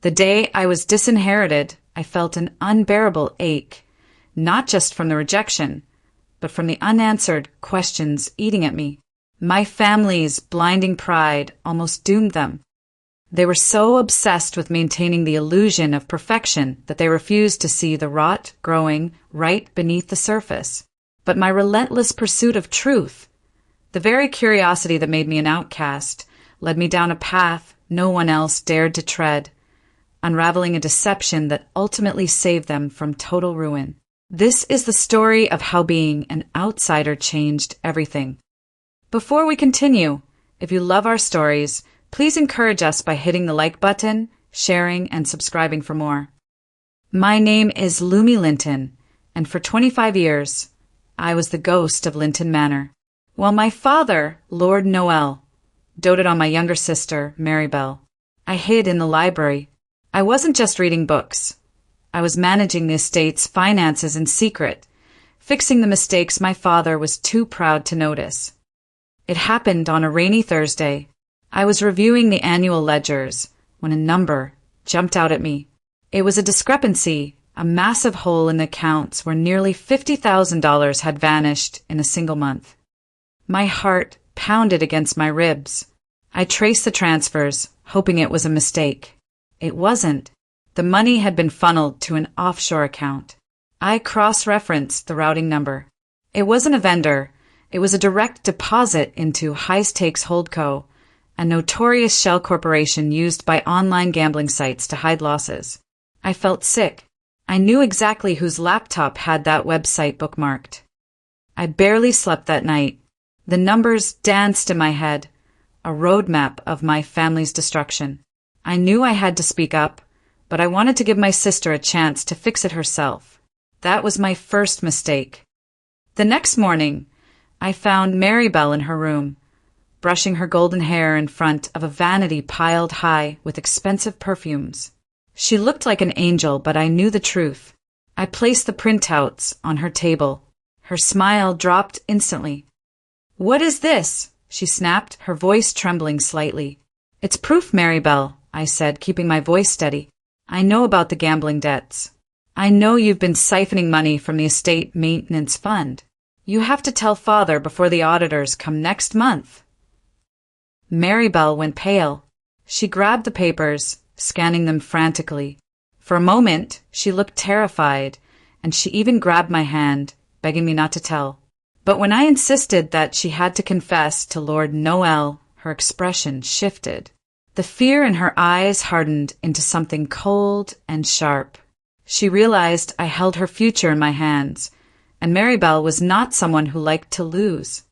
The day I was disinherited, I felt an unbearable ache, not just from the rejection, but from the unanswered questions eating at me. My family's blinding pride almost doomed them. They were so obsessed with maintaining the illusion of perfection that they refused to see the rot growing right beneath the surface. But my relentless pursuit of truth, the very curiosity that made me an outcast, led me down a path no one else dared to tread, unraveling a deception that ultimately saved them from total ruin. This is the story of how being an outsider changed everything. Before we continue, if you love our stories, please encourage us by hitting the like button, sharing, and subscribing for more. My name is Lumi Linton, and for 25 years, I was the ghost of Linton Manor. While my father, Lord Noel, doted on my younger sister, Maribelle, I hid in the library. I wasn't just reading books. I was managing the estate's finances in secret, fixing the mistakes my father was too proud to notice. It happened on a rainy Thursday. I was reviewing the annual ledgers when a number jumped out at me. It was a discrepancy, a massive hole in the accounts where nearly $50,000 had vanished in a single month. My heart pounded against my ribs. I traced the transfers, hoping it was a mistake. It wasn't. The money had been funneled to an offshore account. I cross-referenced the routing number. It wasn't a vendor. It was a direct deposit into High Stakes Holdco, a notorious shell corporation used by online gambling sites to hide losses. I felt sick. I knew exactly whose laptop had that website bookmarked. I barely slept that night. The numbers danced in my head, a roadmap of my family's destruction. I knew I had to speak up, but I wanted to give my sister a chance to fix it herself. That was my first mistake. The next morning, I found Maribelle in her room, brushing her golden hair in front of a vanity piled high with expensive perfumes. She looked like an angel, but I knew the truth. I placed the printouts on her table. Her smile dropped instantly. "What is this?" she snapped, her voice trembling slightly. "It's proof, Maribelle," I said, keeping my voice steady. "I know about the gambling debts. I know you've been siphoning money from the estate maintenance fund. You have to tell Father before the auditors come next month." Maribelle went pale. She grabbed the papers, scanning them frantically. For a moment, she looked terrified, and she even grabbed my hand, begging me not to tell. But when I insisted that she had to confess to Lord Noel, her expression shifted. The fear in her eyes hardened into something cold and sharp. She realized I held her future in my hands, and Maribelle was not someone who liked to lose.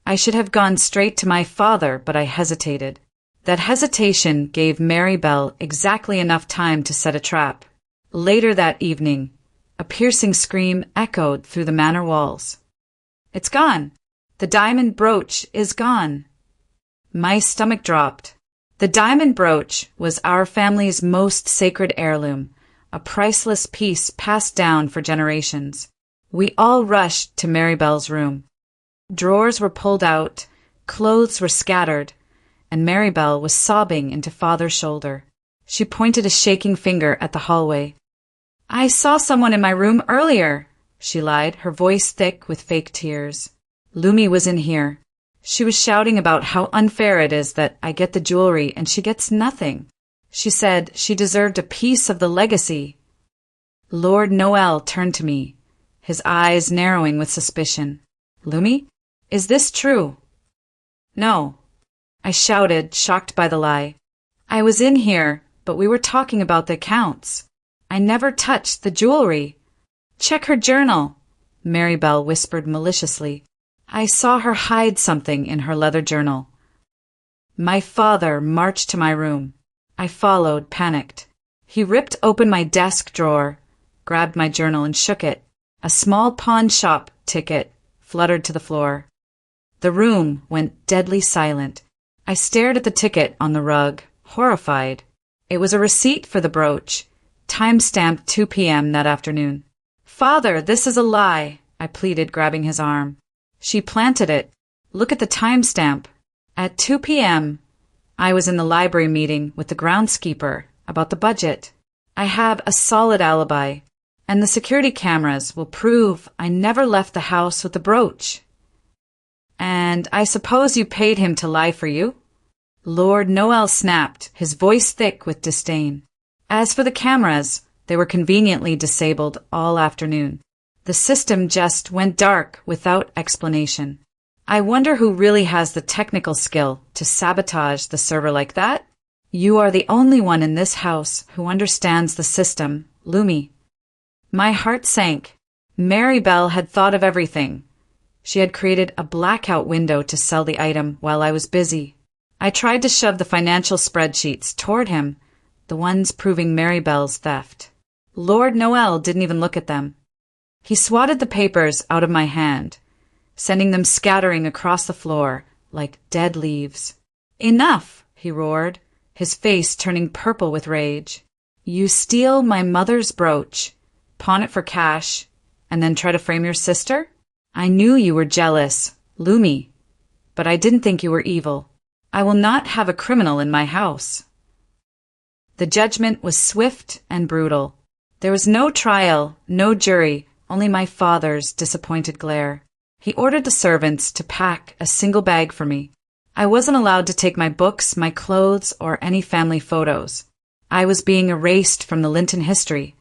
I should have gone straight to my father, but I hesitated. That hesitation gave Maribelle exactly enough time to set a trap. Later that evening, a piercing scream echoed through the manor walls. "It's gone! The diamond brooch is gone!" My stomach dropped. The diamond brooch was our family's most sacred heirloom, a priceless piece passed down for generations. We all rushed to Maribelle's room. Drawers were pulled out, clothes were scattered, and Maribelle was sobbing into Father's shoulder. She pointed a shaking finger at the hallway. "I saw someone in my room earlier," she lied, her voice thick with fake tears. "Lumi was in here. She was shouting about how unfair it is that I get the jewelry and she gets nothing. She said she deserved a piece of the legacy." Lord Noel turned to me, his eyes narrowing with suspicion. "Lumi, is this true?" "No," I shouted, shocked by the lie. "I was in here, but we were talking about the accounts. I never touched the jewelry." "Check her journal," Maribelle whispered maliciously. I saw her hide something in her leather journal. My father marched to my room. I followed, panicked. He ripped open my desk drawer, grabbed my journal and shook it. A small pawn shop ticket fluttered to the floor. The room went deadly silent. I stared at the ticket on the rug, horrified. It was a receipt for the brooch, time-stamped 2 p.m. that afternoon. "Father, this is a lie," I pleaded, grabbing his arm. "She planted it. Look at the timestamp. At 2 p.m., I was in the library meeting with the groundskeeper about the budget. I have a solid alibi, and the security cameras will prove I never left the house with the brooch. And I suppose you paid him to lie for you? Lord Noel snapped, his voice thick with disdain. As for the cameras, they were conveniently disabled all afternoon. The system just went dark without explanation. I wonder who really has the technical skill to sabotage the server like that? You are the only one in this house who understands the system, Lumi. My heart sank. Maribelle had thought of everything. She had created a blackout window to sell the item while I was busy. I tried to shove the financial spreadsheets toward him, the ones proving Maribelle's theft. Lord Noel didn't even look at them. He swatted the papers out of my hand, sending them scattering across the floor like dead leaves. "Enough!" he roared, his face turning purple with rage. "You steal my mother's brooch, pawn it for cash, and then try to frame your sister? I knew you were jealous, Lumi, but I didn't think you were evil. I will not have a criminal in my house." The judgment was swift and brutal. There was no trial, no jury, only my father's disappointed glare. He ordered the servants to pack a single bag for me. I wasn't allowed to take my books, my clothes, or any family photos. I was being erased from the Linton history.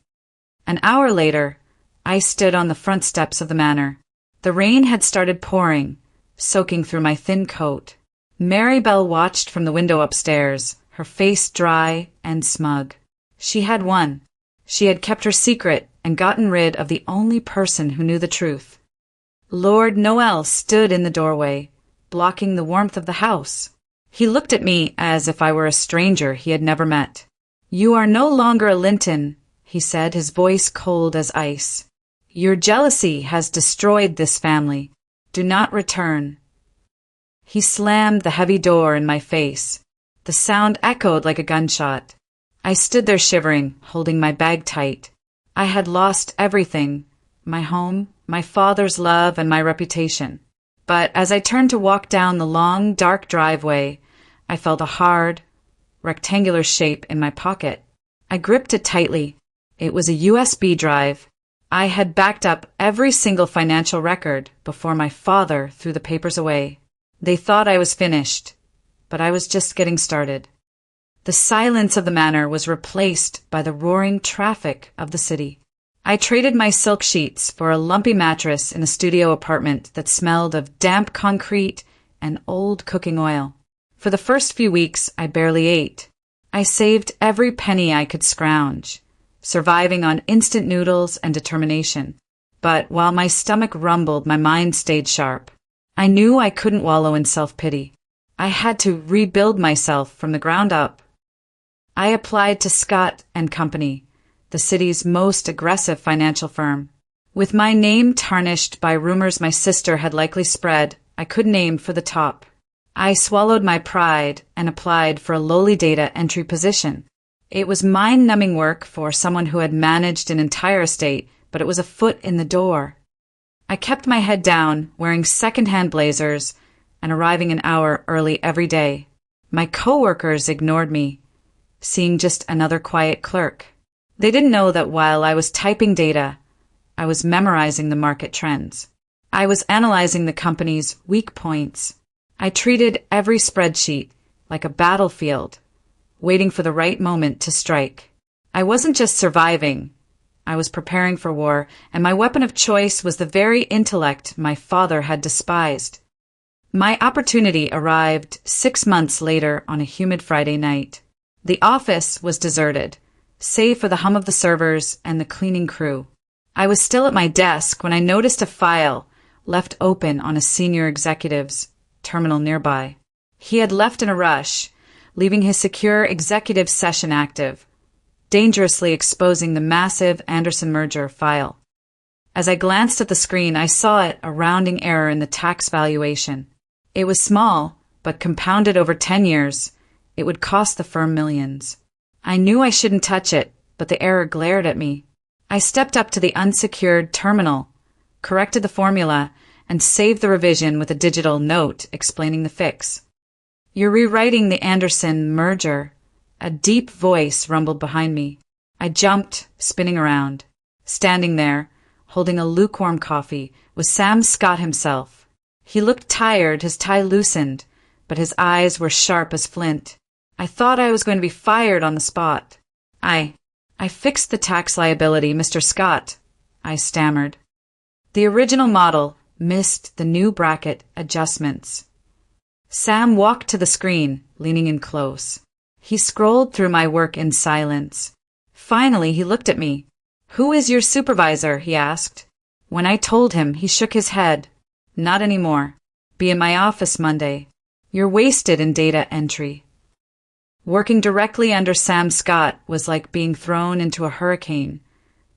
An hour later, I stood on the front steps of the manor. The rain had started pouring, soaking through my thin coat. Maribelle watched from the window upstairs, her face dry and smug. She had won. She had kept her secret and gotten rid of the only person who knew the truth. Lord Noel stood in the doorway, blocking the warmth of the house. He looked at me as if I were a stranger he had never met. "You are no longer a Linton," he said, his voice cold as ice. "Your jealousy has destroyed this family. Do not return." He slammed the heavy door in my face. The sound echoed like a gunshot. I stood there shivering, holding my bag tight. I had lost everything, my home, my father's love, and my reputation. But as I turned to walk down the long, dark driveway, I felt a hard, rectangular shape in my pocket. I gripped it tightly. It was a USB drive. I had backed up every single financial record before my father threw the papers away. They thought I was finished, but I was just getting started. The silence of the manor was replaced by the roaring traffic of the city. I traded my silk sheets for a lumpy mattress in a studio apartment that smelled of damp concrete and old cooking oil. For the first few weeks, I barely ate. I saved every penny I could scrounge, surviving on instant noodles and determination. But while my stomach rumbled, my mind stayed sharp. I knew I couldn't wallow in self-pity. I had to rebuild myself from the ground up. I applied to Scott and Company, the city's most aggressive financial firm. With my name tarnished by rumors my sister had likely spread, I couldn't aim for the top. I swallowed my pride and applied for a lowly data entry position. It was mind-numbing work for someone who had managed an entire estate, but it was a foot in the door. I kept my head down, wearing second-hand blazers and arriving an hour early every day. My coworkers ignored me, seeing just another quiet clerk. They didn't know that while I was typing data, I was memorizing the market trends. I was analyzing the company's weak points. I treated every spreadsheet like a battlefield, waiting for the right moment to strike. I wasn't just surviving. I was preparing for war, and my weapon of choice was the very intellect my father had despised. My opportunity arrived 6 months later on a humid Friday night. The office was deserted, save for the hum of the servers and the cleaning crew. I was still at my desk when I noticed a file left open on a senior executive's terminal nearby. He had left in a rush, leaving his secure executive session active, dangerously exposing the massive Anderson merger file. As I glanced at the screen, I saw it a rounding error in the tax valuation. It was small, but compounded over 10 years, it would cost the firm millions. I knew I shouldn't touch it, but the error glared at me. I stepped up to the unsecured terminal, corrected the formula, and saved the revision with a digital note explaining the fix. "You're rewriting the Anderson merger," A deep voice rumbled behind me. I jumped, spinning around. Standing there, holding a lukewarm coffee, was Sam Scott himself. He looked tired, his tie loosened, but his eyes were sharp as flint. I thought I was going to be fired on the spot. I fixed the tax liability, Mr. Scott, I stammered. The original model missed the new bracket adjustments. Sam walked to the screen, leaning in close. He scrolled through my work in silence. Finally, he looked at me. "Who is your supervisor?" he asked. When I told him, he shook his head. "Not anymore. Be in my office Monday. You're wasted in data entry." Working directly under Sam Scott was like being thrown into a hurricane,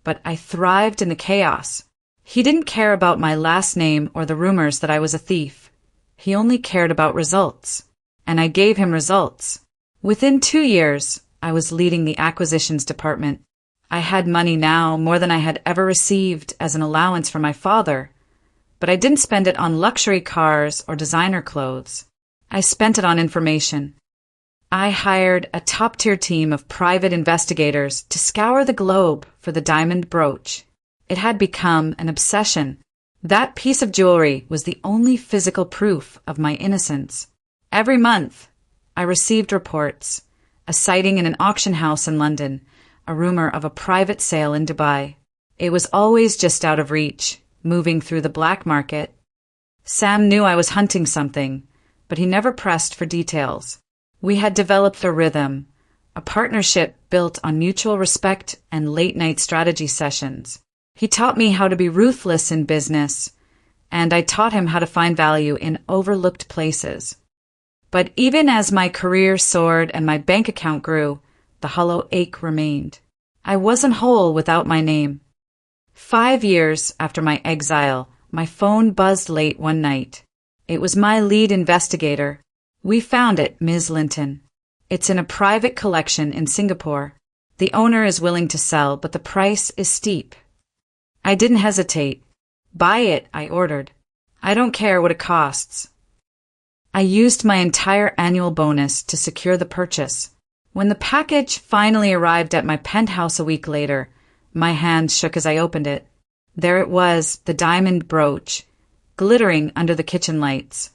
but I thrived in the chaos. He didn't care about my last name or the rumors that I was a thief. He only cared about results, and I gave him results. Within 2 years, I was leading the acquisitions department. I had money now, more than I had ever received as an allowance from my father, but I didn't spend it on luxury cars or designer clothes. I spent it on information. I hired a top-tier team of private investigators to scour the globe for the diamond brooch. It had become an obsession. That piece of jewelry was the only physical proof of my innocence. Every month, I received reports, a sighting in an auction house in London, a rumor of a private sale in Dubai. It was always just out of reach, moving through the black market. Sam knew I was hunting something, but he never pressed for details. We had developed a rhythm, a partnership built on mutual respect and late-night strategy sessions. He taught me how to be ruthless in business, and I taught him how to find value in overlooked places. But even as my career soared and my bank account grew, the hollow ache remained. I wasn't whole without my name. 5 years after my exile, my phone buzzed late one night. It was my lead investigator. "We found it, Ms. Linton. It's in a private collection in Singapore. The owner is willing to sell, but the price is steep." I didn't hesitate. "Buy it," I ordered. "I don't care what it costs." I used my entire annual bonus to secure the purchase. When the package finally arrived at my penthouse a week later, my hands shook as I opened it. There it was, the diamond brooch, glittering under the kitchen lights.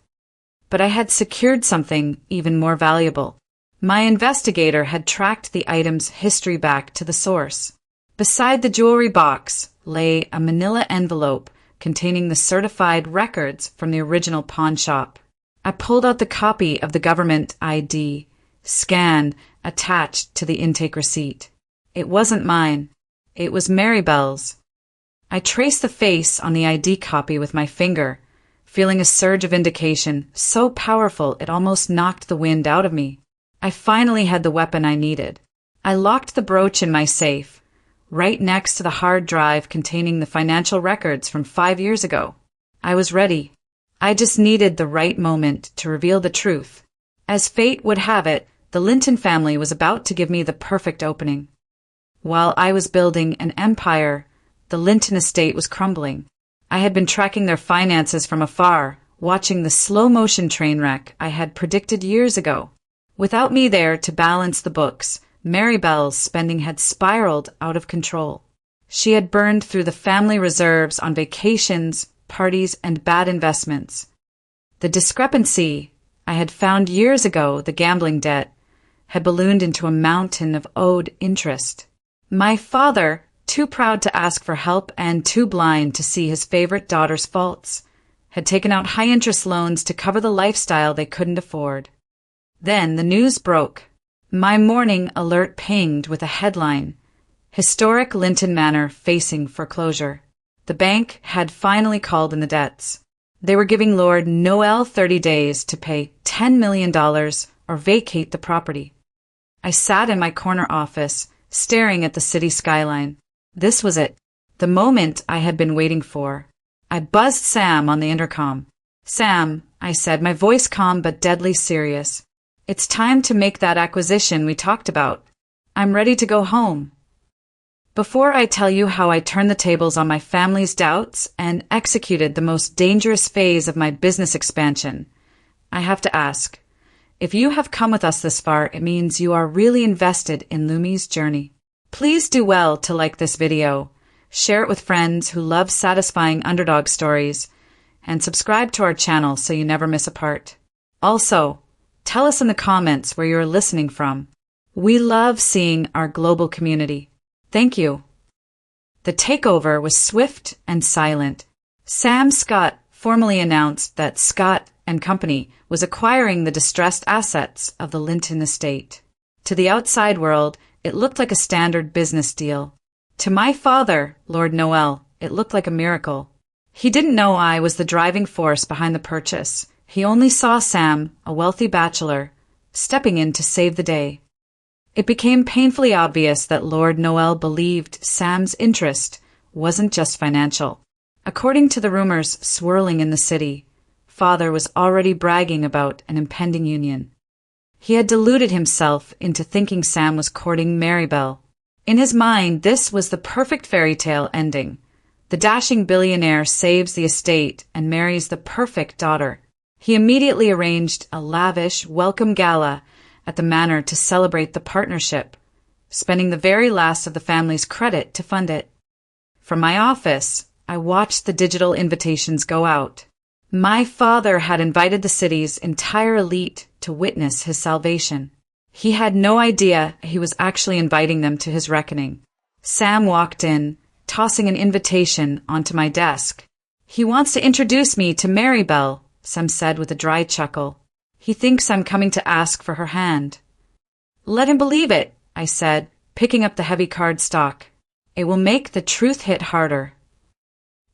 But I had secured something even more valuable. My investigator had tracked the item's history back to the source. Beside the jewelry box lay a manila envelope containing the certified records from the original pawn shop. I pulled out the copy of the government ID, scanned, attached to the intake receipt. It wasn't mine. It was Maribelle's. I traced the face on the ID copy with my finger, feeling a surge of vindication so powerful it almost knocked the wind out of me. I finally had the weapon I needed. I locked the brooch in my safe, right next to the hard drive containing the financial records from 5 years ago. I was ready. I just needed the right moment to reveal the truth. As fate would have it, the Linton family was about to give me the perfect opening. While I was building an empire, the Linton estate was crumbling. I had been tracking their finances from afar, watching the slow-motion train wreck I had predicted years ago. Without me there to balance the books, Maribelle's spending had spiraled out of control. She had burned through the family reserves on vacations, parties, and bad investments. The discrepancy I had found years ago, the gambling debt, had ballooned into a mountain of owed interest. My father, too proud to ask for help and too blind to see his favorite daughter's faults, had taken out high-interest loans to cover the lifestyle they couldn't afford. Then the news broke. My morning alert pinged with a headline, "Historic Linton Manor facing foreclosure." The bank had finally called in the debts. They were giving Lord Noel 30 days to pay $10 million or vacate the property. I sat in my corner office, staring at the city skyline. This was it, the moment I had been waiting for. I buzzed Sam on the intercom. "Sam," I said, my voice calm but deadly serious. "It's time to make that acquisition we talked about. I'm ready to go home." Before I tell you how I turned the tables on my family's doubts and executed the most dangerous phase of my business expansion, I have to ask, If you have come with us this far, it means you are really invested in Lumi's journey. Please do well to like this video, share it with friends who love satisfying underdog stories, and subscribe to our channel so you never miss a part. Also, tell us in the comments where you are listening from. We love seeing our global community. Thank you. The takeover was swift and silent. Sam Scott formally announced that Scott and Company was acquiring the distressed assets of the Linton estate. To the outside world, it looked like a standard business deal. To my father, Lord Noel, it looked like a miracle. He didn't know I was the driving force behind the purchase. He only saw Sam, a wealthy bachelor, stepping in to save the day. It became painfully obvious that Lord Noel believed Sam's interest wasn't just financial. According to the rumors swirling in the city, Father was already bragging about an impending union. He had deluded himself into thinking Sam was courting Maribelle. In his mind, this was the perfect fairy tale ending. The dashing billionaire saves the estate and marries the perfect daughter. He immediately arranged a lavish welcome gala at the manor to celebrate the partnership, spending the very last of the family's credit to fund it. From my office, I watched the digital invitations go out. My father had invited the city's entire elite to witness his salvation. He had no idea he was actually inviting them to his reckoning. Sam walked in, tossing an invitation onto my desk. "He wants to introduce me to Maribelle," Sam said with a dry chuckle. "He thinks I'm coming to ask for her hand." "Let him believe it," I said, picking up the heavy cardstock. "It will make the truth hit harder."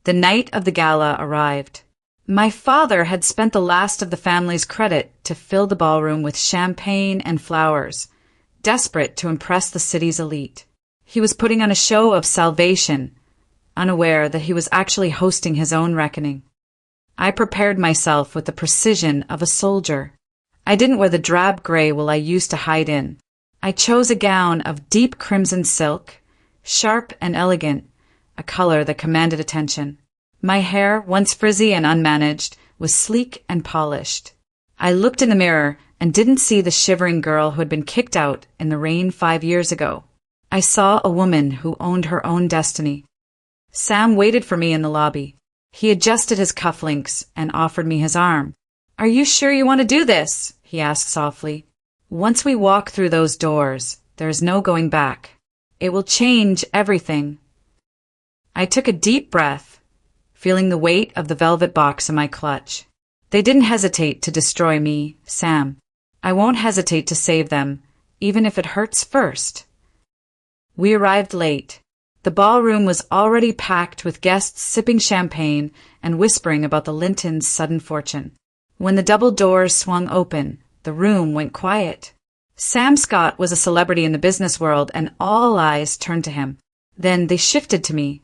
The night of the gala arrived. My father had spent the last of the family's credit to fill the ballroom with champagne and flowers, desperate to impress the city's elite. He was putting on a show of salvation, unaware that he was actually hosting his own reckoning. I prepared myself with the precision of a soldier. I didn't wear the drab gray wool I used to hide in. I chose a gown of deep crimson silk, sharp and elegant, a color that commanded attention. My hair, once frizzy and unmanaged, was sleek and polished. I looked in the mirror and didn't see the shivering girl who had been kicked out in the rain 5 years ago. I saw a woman who owned her own destiny. Sam waited for me in the lobby. He adjusted his cufflinks and offered me his arm. "Are you sure you want to do this?" he asked softly. "Once we walk through those doors, there is no going back. It will change everything." I took a deep breath, feeling the weight of the velvet box in my clutch. They didn't hesitate to destroy me, Sam. I won't hesitate to save them, even if it hurts first. We arrived late. The ballroom was already packed with guests sipping champagne and whispering about the Lintons' sudden fortune. When the double doors swung open, the room went quiet. Sam Scott was a celebrity in the business world, and all eyes turned to him. Then they shifted to me.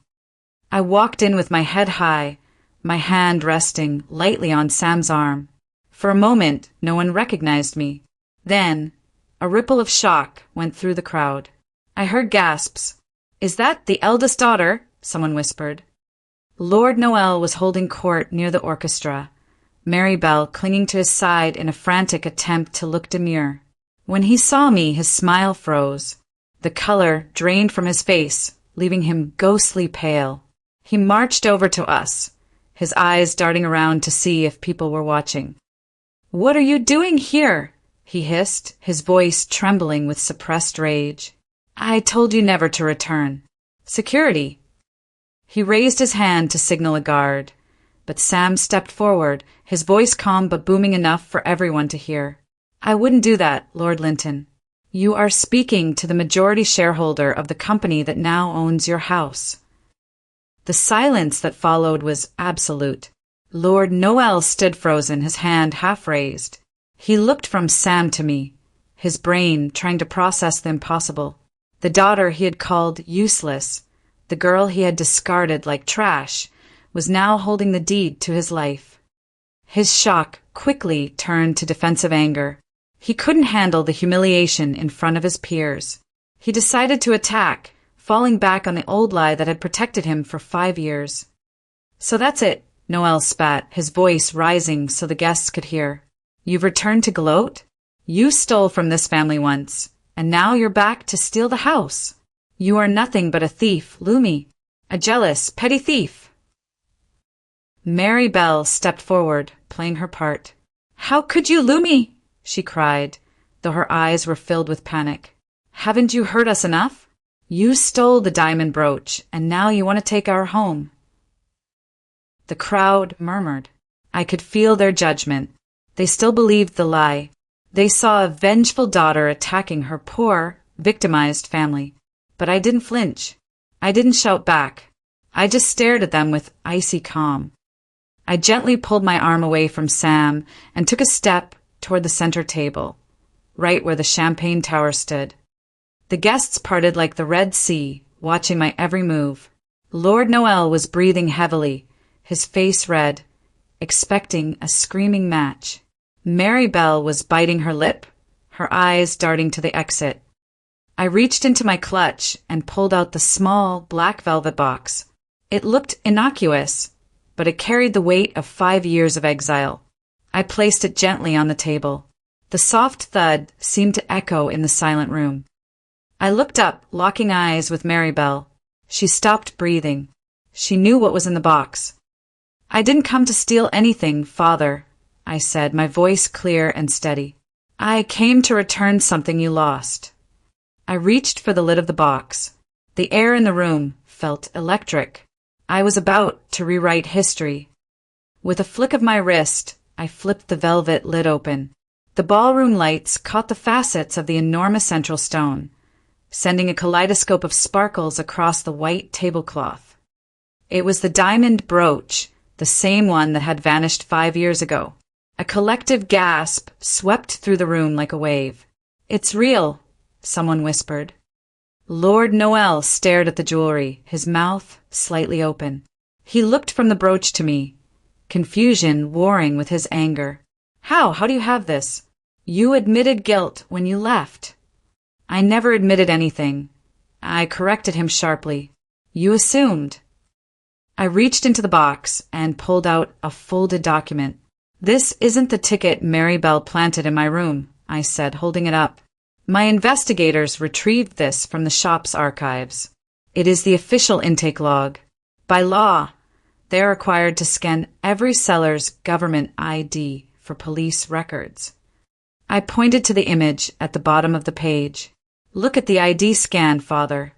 I walked in with my head high, my hand resting lightly on Sam's arm. For a moment, no one recognized me. Then, a ripple of shock went through the crowd. I heard gasps. "Is that the eldest daughter?" someone whispered. Lord Noel was holding court near the orchestra, Maribelle clinging to his side in a frantic attempt to look demure. When he saw me, his smile froze. The color drained from his face, leaving him ghostly pale. He marched over to us, his eyes darting around to see if people were watching. "What are you doing here?" he hissed, his voice trembling with suppressed rage. "I told you never to return." "Security." He raised his hand to signal a guard, but Sam stepped forward, his voice calm but booming enough for everyone to hear. "I wouldn't do that, Lord Linton. You are speaking to the majority shareholder of the company that now owns your house." The silence that followed was absolute. Lord Noel stood frozen, his hand half raised. He looked from Sam to me, his brain trying to process the impossible. The daughter he had called useless, the girl he had discarded like trash, was now holding the deed to his life. His shock quickly turned to defensive anger. He couldn't handle the humiliation in front of his peers. He decided to attack, falling back on the old lie that had protected him for 5 years. "So that's it," Noel spat, his voice rising so the guests could hear. "You've returned to gloat? You stole from this family once, and now you're back to steal the house. You are nothing but a thief, Lumi. A jealous, petty thief." Maribelle stepped forward, playing her part. "How could you, Lumi?" she cried, though her eyes were filled with panic. "Haven't you heard us enough? You stole the diamond brooch, and now you want to take our home." The crowd murmured. I could feel their judgment. They still believed the lie. They saw a vengeful daughter attacking her poor, victimized family. But I didn't flinch. I didn't shout back. I just stared at them with icy calm. I gently pulled my arm away from Sam and took a step toward the center table, right where the champagne tower stood. The guests parted like the Red Sea, watching my every move. Lord Noel was breathing heavily, his face red, expecting a screaming match. Maribelle was biting her lip, her eyes darting to the exit. I reached into my clutch and pulled out the small, black velvet box. It looked innocuous, but it carried the weight of 5 years of exile. I placed it gently on the table. The soft thud seemed to echo in the silent room. I looked up, locking eyes with Maribelle. She stopped breathing. She knew what was in the box. "I didn't come to steal anything, Father," I said, my voice clear and steady. "I came to return something you lost." I reached for the lid of the box. The air in the room felt electric. I was about to rewrite history. With a flick of my wrist, I flipped the velvet lid open. The ballroom lights caught the facets of the enormous central stone, sending a kaleidoscope of sparkles across the white tablecloth. It was the diamond brooch, the same one that had vanished 5 years ago. A collective gasp swept through the room like a wave. "It's real," someone whispered. Lord Noel stared at the jewelry, his mouth slightly open. He looked from the brooch to me, confusion warring with his anger. How do you have this? You admitted guilt when you left." "I never admitted anything." I corrected him sharply. "You assumed." I reached into the box and pulled out a folded document. "This isn't the ticket Maribelle planted in my room," I said, holding it up. "My investigators retrieved this from the shop's archives. It is the official intake log. By law, they are required to scan every seller's government ID for police records." I pointed to the image at the bottom of the page. "Look at the ID scan, Father."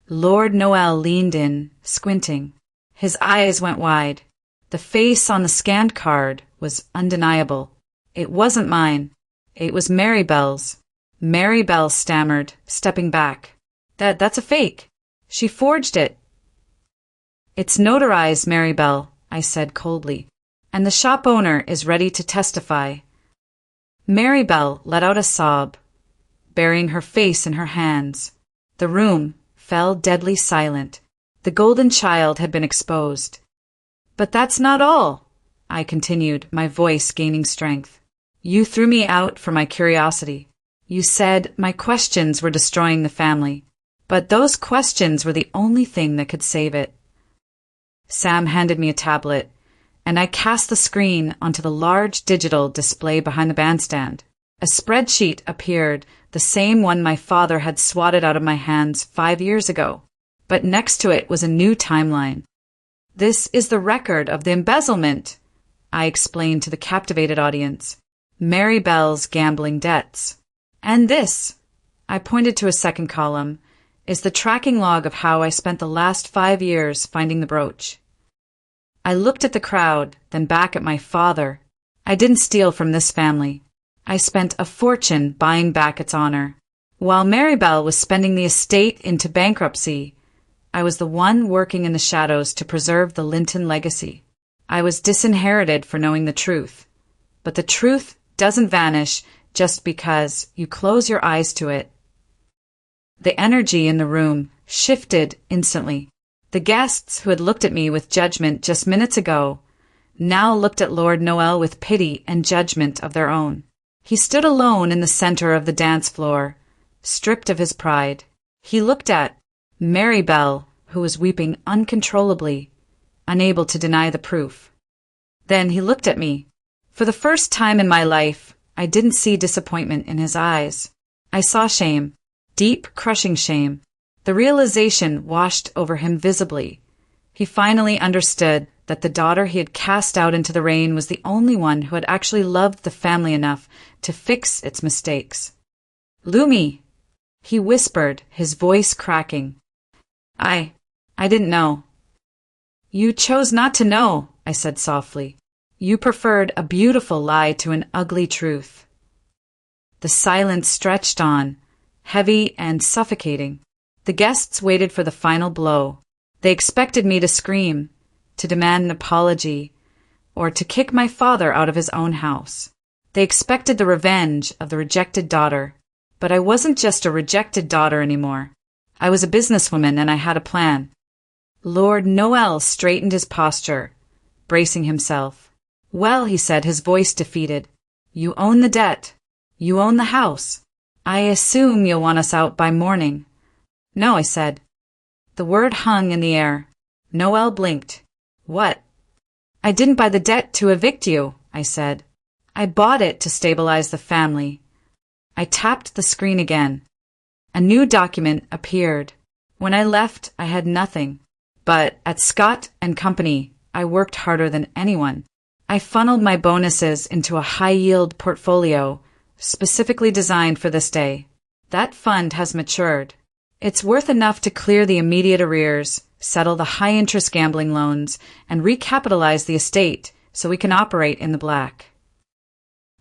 Lord Noel leaned in, squinting. His eyes went wide. The face on the scanned card was undeniable. It wasn't mine. It was Maribelle's. Maribelle stammered, stepping back. That's a fake. She forged it." "It's notarized, Maribelle," I said coldly, "and the shop owner is ready to testify." Maribelle let out a sob, burying her face in her hands. The room fell deadly silent. The golden child had been exposed. "But that's not all," I continued, my voice gaining strength. "You threw me out for my curiosity. You said my questions were destroying the family. But those questions were the only thing that could save it." Sam handed me a tablet, and I cast the screen onto the large digital display behind the bandstand. A spreadsheet appeared, the same one my father had swatted out of my hands 5 years ago. But next to it was a new timeline. "This is the record of the embezzlement," I explained to the captivated audience. "Maribelle's gambling debts. And this," I pointed to a second column, "is the tracking log of how I spent the last 5 years finding the brooch." I looked at the crowd, then back at my father. I didn't steal from this family. I spent a fortune buying back its honor. While Maribelle was spending the estate into bankruptcy, I was the one working in the shadows to preserve the Linton legacy. I was disinherited for knowing the truth. But the truth doesn't vanish just because you close your eyes to it. The energy in the room shifted instantly. The guests who had looked at me with judgment just minutes ago now looked at Lord Noel with pity and judgment of their own. He stood alone in the center of the dance floor, stripped of his pride. He looked at Maribelle, who was weeping uncontrollably, unable to deny the proof. Then he looked at me. For the first time in my life, I didn't see disappointment in his eyes. I saw shame, deep, crushing shame. The realization washed over him visibly. He finally understood that the daughter he had cast out into the rain was the only one who had actually loved the family enough to fix its mistakes. "Lumi," he whispered, his voice cracking. I didn't know." "You chose not to know," I said softly. "You preferred a beautiful lie to an ugly truth." The silence stretched on, heavy and suffocating. The guests waited for the final blow. They expected me to scream, to demand an apology, or to kick my father out of his own house. They expected the revenge of the rejected daughter. But I wasn't just a rejected daughter anymore. I was a businesswoman and I had a plan. Lord Noel straightened his posture, bracing himself. "Well," he said, his voice defeated, "you own the debt. You own the house. I assume you'll want us out by morning." "No," I said. The word hung in the air. Noel blinked. "What?" "I didn't buy the debt to evict you," I said. "I bought it to stabilize the family." I tapped the screen again. A new document appeared. When I left, I had nothing. But at Scott and Company, I worked harder than anyone. I funneled my bonuses into a high-yield portfolio, specifically designed for this day. That fund has matured. It's worth enough to clear the immediate arrears, settle the high-interest gambling loans, and recapitalize the estate so we can operate in the black.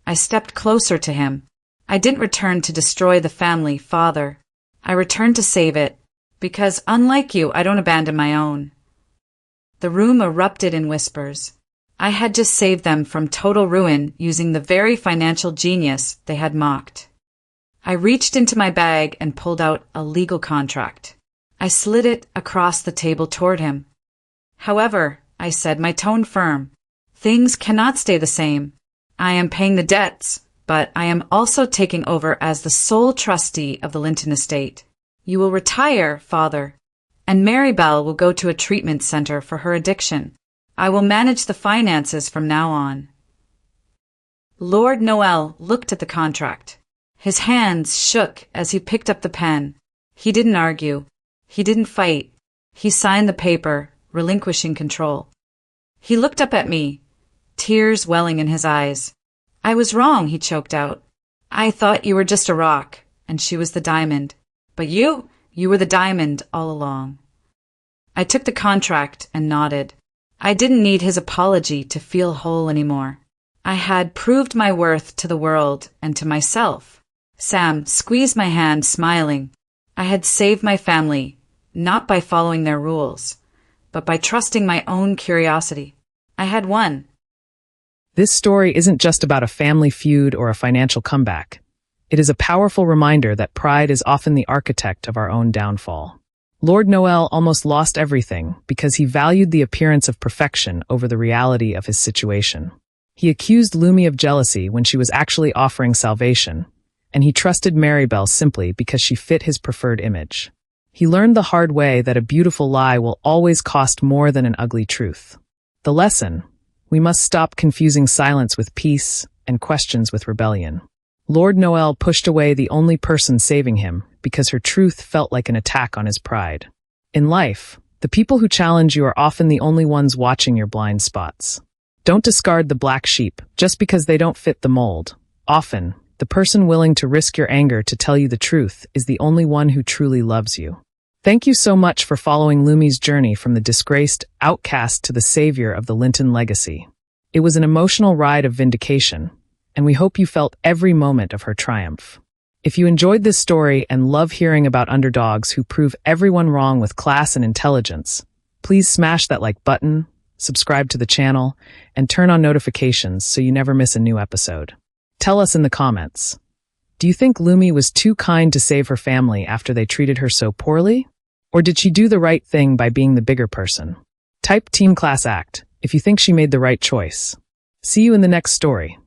I stepped closer to him. I didn't return to destroy the family, Father. I returned to save it, because, unlike you, I don't abandon my own. The room erupted in whispers. I had just saved them from total ruin using the very financial genius they had mocked. I reached into my bag and pulled out a legal contract. I slid it across the table toward him. "However," I said, my tone firm, "things cannot stay the same. I am paying the debts, but I am also taking over as the sole trustee of the Linton estate. You will retire, Father, and Maribelle will go to a treatment center for her addiction. I will manage the finances from now on." Lord Noel looked at the contract. His hands shook as he picked up the pen. He didn't argue. He didn't fight. He signed the paper, relinquishing control. He looked up at me, tears welling in his eyes. "I was wrong," he choked out. "I thought you were just a rock, and she was the diamond. But you were the diamond all along." I took the contract and nodded. I didn't need his apology to feel whole anymore. I had proved my worth to the world and to myself. Sam squeezed my hand, smiling. I had saved my family, not by following their rules, but by trusting my own curiosity. I had won. This story isn't just about a family feud or a financial comeback. It is a powerful reminder that pride is often the architect of our own downfall. Lord Noel almost lost everything because he valued the appearance of perfection over the reality of his situation. He accused Lumi of jealousy when she was actually offering salvation, and he trusted Maribelle simply because she fit his preferred image. He learned the hard way that a beautiful lie will always cost more than an ugly truth. The lesson: we must stop confusing silence with peace and questions with rebellion. Lord Noel pushed away the only person saving him because her truth felt like an attack on his pride. In life, the people who challenge you are often the only ones watching your blind spots. Don't discard the black sheep just because they don't fit the mold. Often, the person willing to risk your anger to tell you the truth is the only one who truly loves you. Thank you so much for following Lumi's journey from the disgraced outcast to the savior of the Linton legacy. It was an emotional ride of vindication, and we hope you felt every moment of her triumph. If you enjoyed this story and love hearing about underdogs who prove everyone wrong with class and intelligence, please smash that like button, subscribe to the channel, and turn on notifications so you never miss a new episode. Tell us in the comments, do you think Lumi was too kind to save her family after they treated her so poorly? Or did she do the right thing by being the bigger person? Type Team Class Act if you think she made the right choice. See you in the next story.